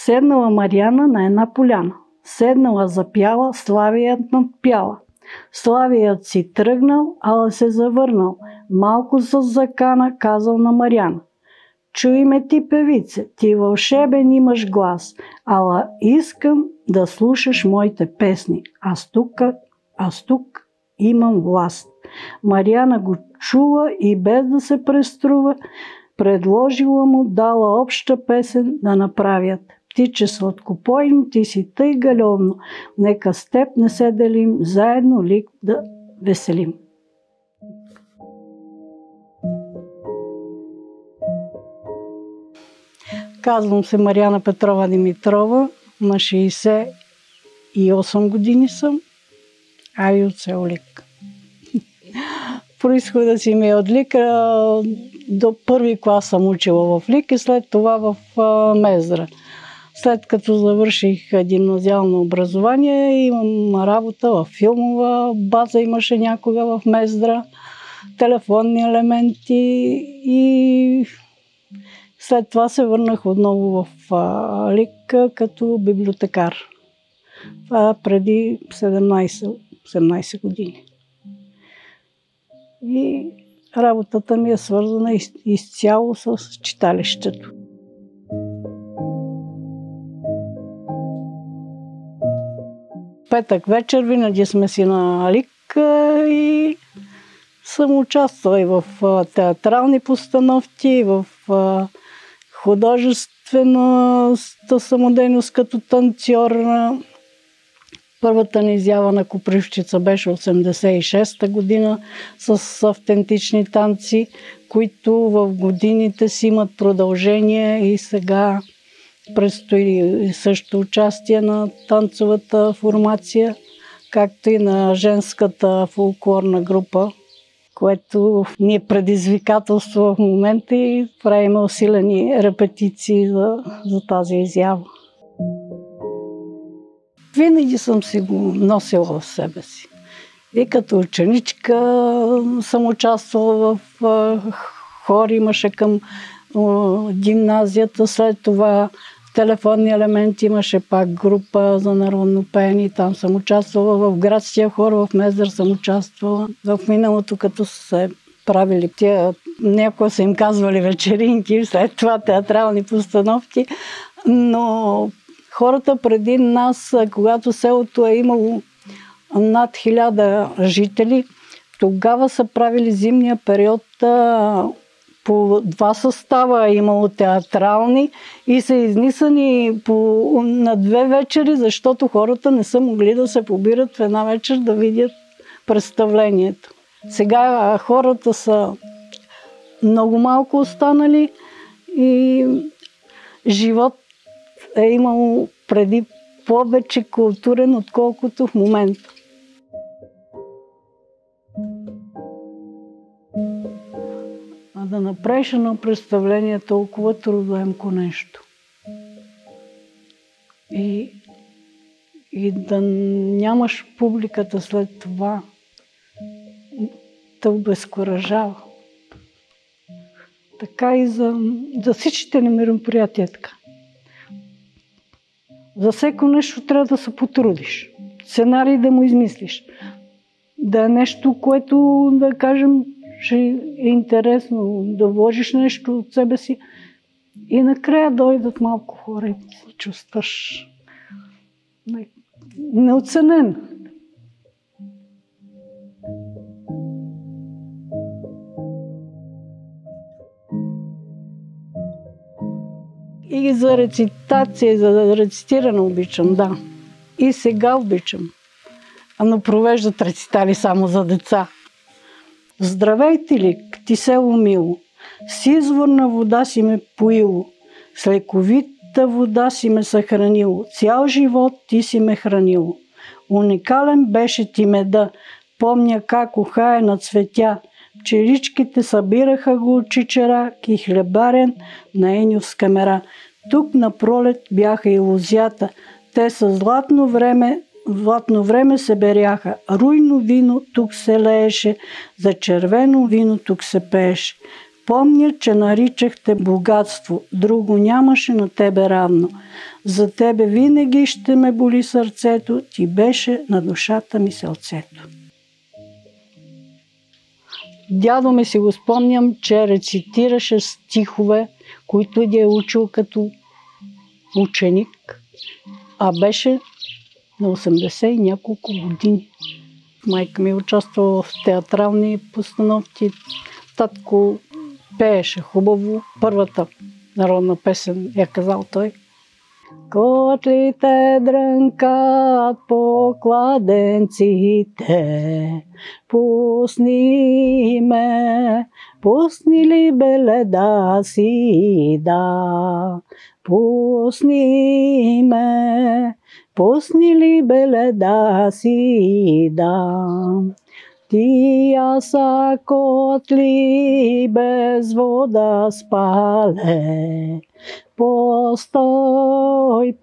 Седнала Мариана на една поляна. Седнала запяла, Славият надпяла. Славият си тръгнал, ала се завърнал. Малко с закана казал на Мариана: чуй ме ти, певице, ти вълшебен имаш глас, ала искам да слушаш моите песни. Аз тук имам власт. Мариана го чула и без да се преструва, предложила му, дала обща песен да направят. Птиче сладкопойно, ти си тъй галевно, нека с теб не се делим, заедно лик да веселим. Казвам се Мариана Петрова Димитрова, на 68 години съм, а и от село Лик. Произхода си ми е от Лик, до първи клас съм учила в Лик и след това в Мездра. След като завърших гимназиално образование, имам работа в филмова база, имаше някога в Мездра, телефонни елементи и след това се върнах отново в Лик като библиотекар. Това преди 17-18 години. И работата ми е свързана изцяло с читалището. Петък вечер винаги сме си на Лик и съм участвала и в театрални постановки, в художествената самодейност като танцор. Първата ни изява на Копривщица беше 86-та година с автентични танци, които в годините си имат продължение и сега предстои също участие на танцовата формация, както и на женската фолклорна група, което ни е предизвикателство в момента и правим усилени репетиции за тази изява. Винаги съм си го носила в себе си. И като ученичка съм участвала в хор, имаше към гимназията, след това телефонни елементи имаше пак група за народно пеене. Там съм участвала в градския хор, в Мездър съм участвала. В миналото, като се правили тия, някои са им казвали вечеринки, след това театрални постановки, но хората преди нас, когато селото е имало над 1000 жители, тогава са правили зимния период по 2 състава, имало театрални и са изнисани на 2 вечери, защото хората не са могли да се побират в една вечер да видят представлението. Сега хората са много малко останали и живот е имало преди повече културен, отколкото в момента. А да направиш едно представление толкова трудоемко нещо. И да нямаш публиката след това, те обезкуражава. Така и за всичките ни мероприятия така. За всеко нещо трябва да се потрудиш. Сценарий да му измислиш. Да е нещо, което, да кажем, ще е интересно, да вложиш нещо от себе си. И накрая дойдат малко хора и се чувстваш неоценен. И за рецитация, за рецитиране обичам, да. И сега обичам. Но провеждат рецитали само за деца. Здравейте ли, ти село мило, с изворна вода си ме поило, с лековита вода си ме съхранило, цял живот ти си ме хранило. Уникален беше ти меда, помня как ухае на цветя, пчеличките събираха го от чичерак и хлебарен на енювска мера. Тук на пролет бяха и лозята, те със златно време се беряха. Руйно вино тук се лееше, за червено вино тук се пееше. Помня, че наричахте богатство, друго нямаше на тебе равно. За тебе винаги ще ме боли сърцето, ти беше на душата ми селцето. Дядо ми си го спомням, че рецитираше стихове, които ги е учил като ученик, а беше на 80 и няколко години. Майка ми е участвала в театрални постановки. Татко пееше хубаво. Първата народна песен я казал той. Котлите дрънкат по кладенците, пусни ме, пусни ли беледа си, да, пусни ме, пусни ли беледа си, да. Тия са котли без вода спале, постой,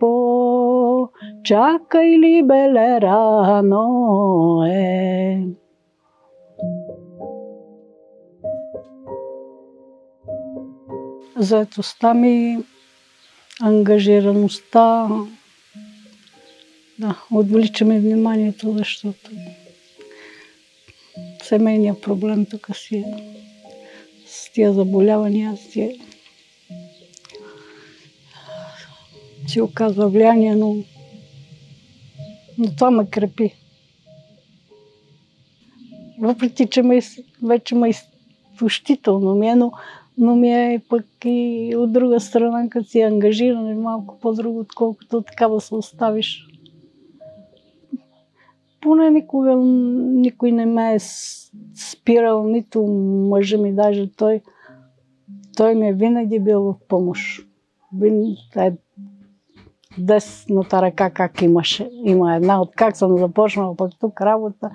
чакай ли беле рано е. Заетостта ми, ангажираността, да, отвлича ми вниманието, защото семейният проблем тук си е с тия заболявания, си оказва влияние, но това ме крепи. Въпреки, че вече ме изтощително ми е, но ми е пък и от друга страна, като си ангажиран, е малко по-друго, отколкото така да се оставиш. Поне никога никой не ме е спирал, нито мъжа ми, даже той ми е винаги бил в помощ. Десната ръка как имаше. Има една, от как съм започнала пък тук работа.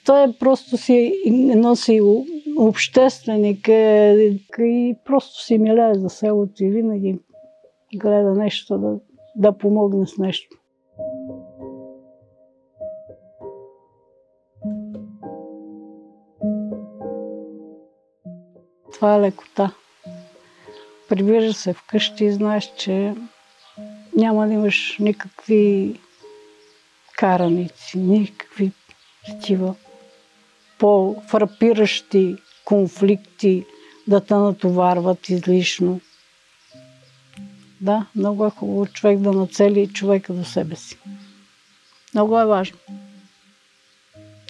Той е просто си носи общественик и просто си милее за селото и винаги гледа нещо да помогне с нещо. Това е лекота. Прибираш се вкъщи и знаеш, че няма да имаш никакви караници, никакви такива по-фрапиращи конфликти да те натоварват излишно. Да, много е хубаво човек да нацели човека до себе си. Много е важно.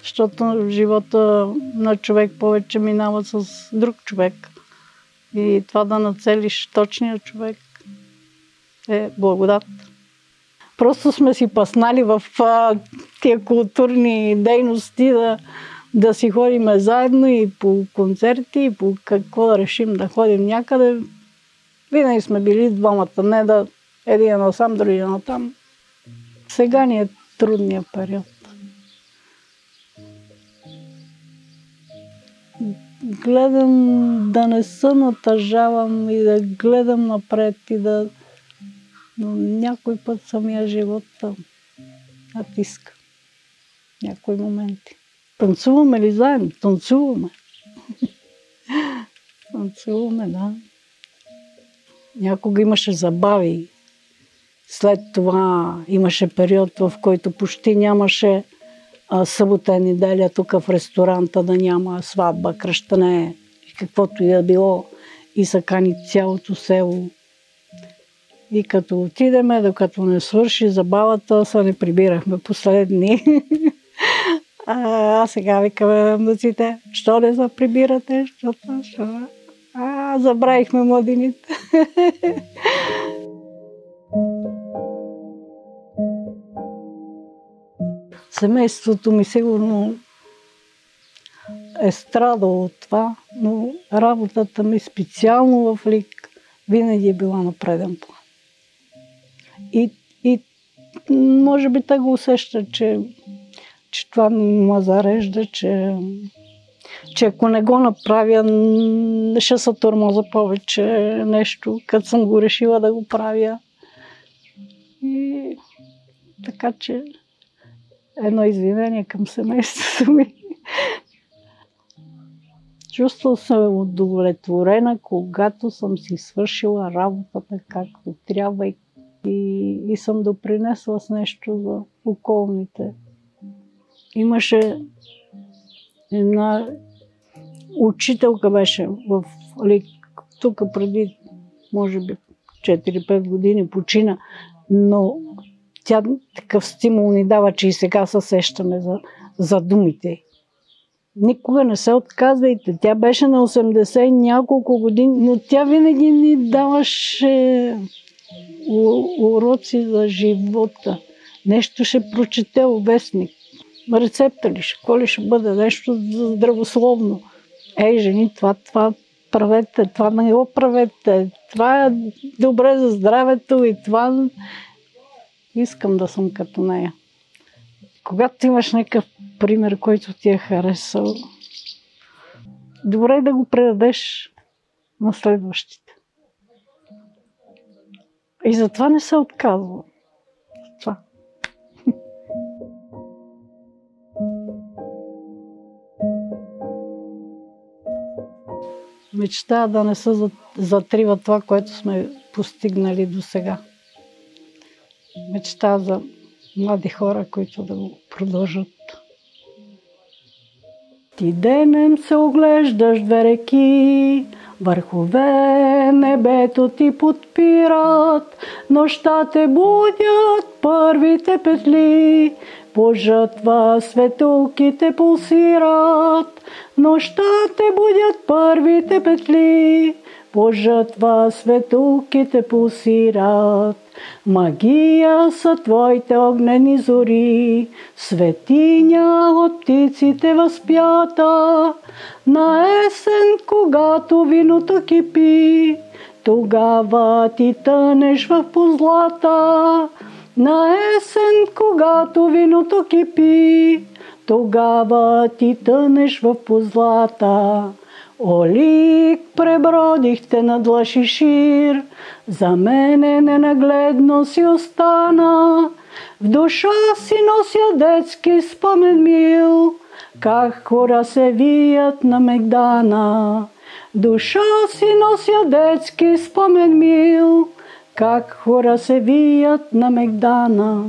Защото живота на човек повече минава с друг човек. И това да нацелиш точния човек е благодат. Просто сме си паснали в тия културни дейности да си ходим заедно и по концерти, и по какво да решим да ходим някъде. Винаги сме били двамата, не да един насам, другия натам. Сега ни е трудният период. Гледам да не се натъжавам и да гледам напред но някой път самия живот натиска. Някои моменти. Танцуваме ли заедно? Танцуваме. Танцуваме, да. Някога имаше забави. След това имаше период, в който почти нямаше събота и неделя тук в ресторанта да няма сватба, кръщане и каквото и да било. И са кани цялото село. И като отидеме, докато не свърши забавата, се не прибирахме последни. А сега викаме внуците, що не се прибирате? Забравихме младините. Семейството ми сигурно е страдало от това, но работата ми специално в ЛИК винаги е била на преден план. И може би те го усещат, че това ме зарежда, че ако не го направя, ще се тормоза повече нещо, като съм го решила да го правя. И така че едно извинение към семейството ми. Чувствам се удовлетворена, когато съм си свършила работата както трябва и съм допринесла с нещо за околните. Имаше една учителка беше тук преди, може би, 4-5 години почина, но тя такъв стимул ни дава, че и сега се сещаме за думите. Никога не се отказвайте. Тя беше на 80 и няколко години, но тя винаги ни даваше уроци за живота. Нещо ще прочете вестник. Рецепта ли, какво ли ще бъде? Нещо здравословно. Ей, жени, това правете, това не го правете. Това е добре за здравето и това... Искам да съм като нея. Когато имаш някакъв пример, който ти е харесал, добре е да го предадеш на следващите. И затова не се отказвам. Това. Мечтая да не се затрива това, което сме постигнали до сега. Мечтая за млади хора, които да го продължат. Ти денем се оглеждаш две реки, върхове небето ти подпират, нощта те будят първите петли, по жътва светулките пулсират, нощта те будят първите петли, по жътва светулките пулсират. Магия са твоите огнени зори, светиня от птиците възпята. На есен, когато виното кипи, тогава ти тънеш в позлата. На есен, когато виното кипи, тогава ти тънеш в позлата. Олик пребродихте над Лашишир, за мене ненагледно си остана. В душа си нося детски спомен мил, как хора се вият на Мегдана. Душа си нося детски спомен мил, как хора се вият на Мегдана.